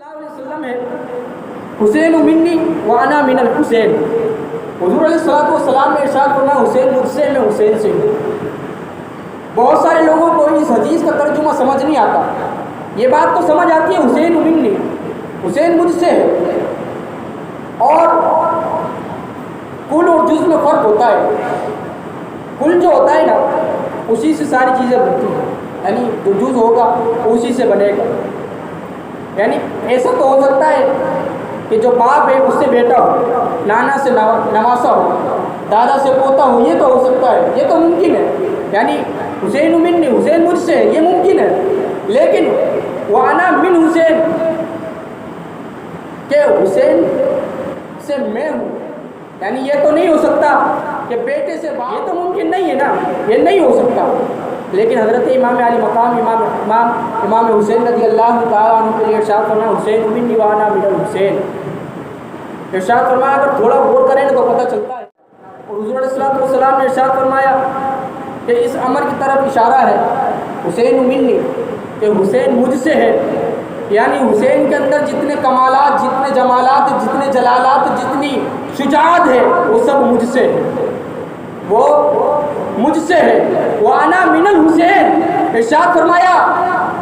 सल्लल्लाहु अलैहि वसल्लम है हुसैन मिन्नी व अना मिनल हुसैन। हुजूर अलैहिस्सलातु वस्सलाम ने इरशाद फरमाया हुसैन मुझसे, मैं हुसैन से हूँ। बहुत सारे लोगों को इस हदीस का तर्जुमा समझ नहीं आता। ये बात तो समझ आती है हुसैन मिन्नी, हुसैन मुझसे है, और कुल और जुज़ में फ़र्क होता है। कुल जो होता है ना उसी से सारी चीज़ें बनती हैं, यानी जो जुज़ होगा उसी से बनेगा। यानी ऐसा तो हो सकता है कि जो बाप है उससे बेटा हो, नाना से नवासा हो, दादा से पोता हो, ये तो हो सकता है, ये तो मुमकिन है। यानी हुसैन मिन्नी, हुसैन मुझसे है, ये मुमकिन है। लेकिन वाना मिन हुसैन, के हुसैन से मैं हूँ, यानी ये तो नहीं हो सकता कि बेटे से बाप, ये तो मुमकिन नहीं है ना, ये नहीं हो सकता। लेकिन हज़रत इमाम अली मकाम इमाम हुसैन रज़ी अल्लाह तआला अन्हु के लिए इरशाद फरमाया हुसैन मिन्नी व अना मिनल हुसैन। इरशाद फरमाया, अगर थोड़ा गौर करें तो पता चलता है। और हुज़ूर अलैहिस्सलातु वस्सलाम ने इरशाद फरमाया कि इस अमर की तरफ इशारा है हुसैन मिन्नी, कि हुसैन मुझसे है। यानी हुसैन के अंदर जितने कमालात, जितने जमालात, जितने जलालात, जितनी शुजाअत है वो सब मुझसे है, वो मुझसे है। वाना मिनल हुसैन, इरशाद फरमाया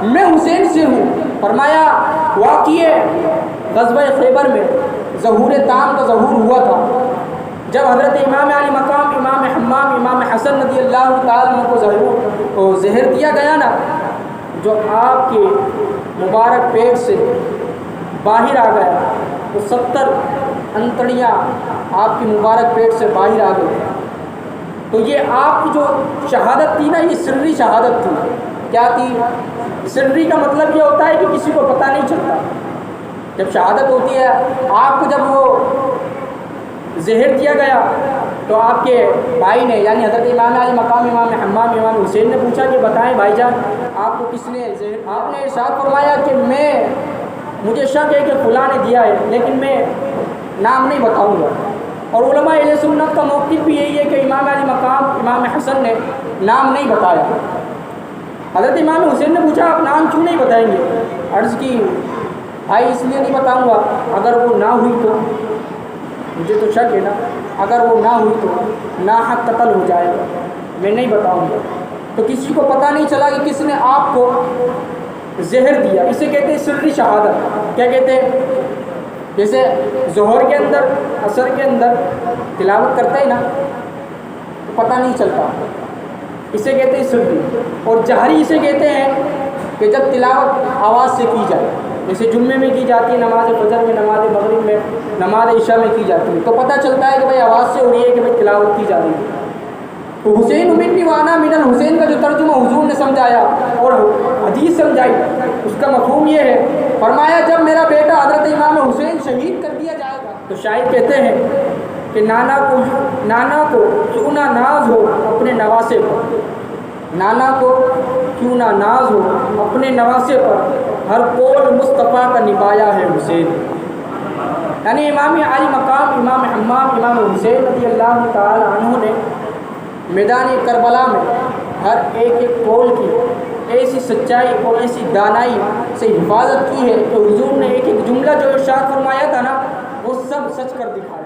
मैं हुसैन से हूँ। फरमाया वाक़िए ग़ज़वा ख़ैबर में ज़हूर ताम का ज़हूर हुआ था, जब हज़रत इमाम अली मकाम इमाम हम्माम इमाम हसन रज़ी अल्लाह तआला अन्हु को ज़हर दिया गया ना, जो आपके मुबारक पेट से बाहर आ गया, तो 70 अंतड़ियाँ आपकी मुबारक पेट से बाहर आ गई। तो ये आपकी जो शहादत थी ना, ये सिर्री शहादत थी। क्या थी? सिर्री का मतलब ये होता है कि किसी को पता नहीं चलता। जब शहादत होती है आपको, जब वो ज़हर दिया गया तो आपके भाई ने, यानी हज़रत इमाम अली मकाम इमाम हम्माम इमाम हुसैन ने पूछा कि बताएं भाईजान आपको किसने ज़हर। आपने इरशाद फरमाया कि मुझे शक है कि फ़लाँ ने दिया है, लेकिन मैं नाम नहीं बताऊँगा। और उलमा अहले सुन्नत का मौक़िफ़ भी यही है कि इमाम अली मकाम इमाम हसन ने नाम नहीं बताया। हज़रत इमाम हुसैन ने पूछा आप नाम क्यों नहीं बताएंगे? अर्ज़ की भाई इसलिए नहीं बताऊंगा, अगर वो ना हुई तो मुझे तो शक है ना, अगर वो ना हुई तो नाहक कत्ल हो जाएगा, मैं नहीं बताऊंगा। तो किसी को पता नहीं चला कि किसने आपको ज़हर दिया। इसे कहते हैं सिर्री शहादत। क्या कहते हैं? जैसे ज़ोहर के अंदर, असर के अंदर तिलावत करते हैं ना, तो पता नहीं चलता, इसे कहते हैं सिर्री। और जहरी इसे कहते हैं कि जब तिलावत आवाज़ से की जाए, जैसे जुम्मे में की जाती है, नमाज फजर में, नमाज मगरिब में, नमाज इशा में की जाती है, तो पता चलता है कि भाई आवाज़ से हो रही है, कि भाई तिलावत की जा रही है। तो हुसैन मिन्नी व अना मिनल हुसैन का जो तर्जुमा हुजूर ने समझाया और हदीस समझाई, उसका मफ़हूम ये है, फरमाया जब मेरा बेटा हज़रत इमाम हुसैन शहीद कर दिया जाएगा, तो शायद कहते हैं कि नाना को क्यों ना नाज हो अपने नवासे पर, नाना को क्यों ना नाज हो अपने नवासे पर, हर कौल मुस्तफ़ा का निभाया है हुसैन। यानी इमाम अली मकाम इमाम हम्माम इमाम हुसैन रज़ी अल्लाह तआला अन्हु ने मैदान करबला में हर एक कौल की ऐसी सच्चाई और ऐसी दानाई से हिफाजत की है कि हुजूर ने एक जुमला जो इरशाद फरमाया था ना, वो सब सच कर दिखाया।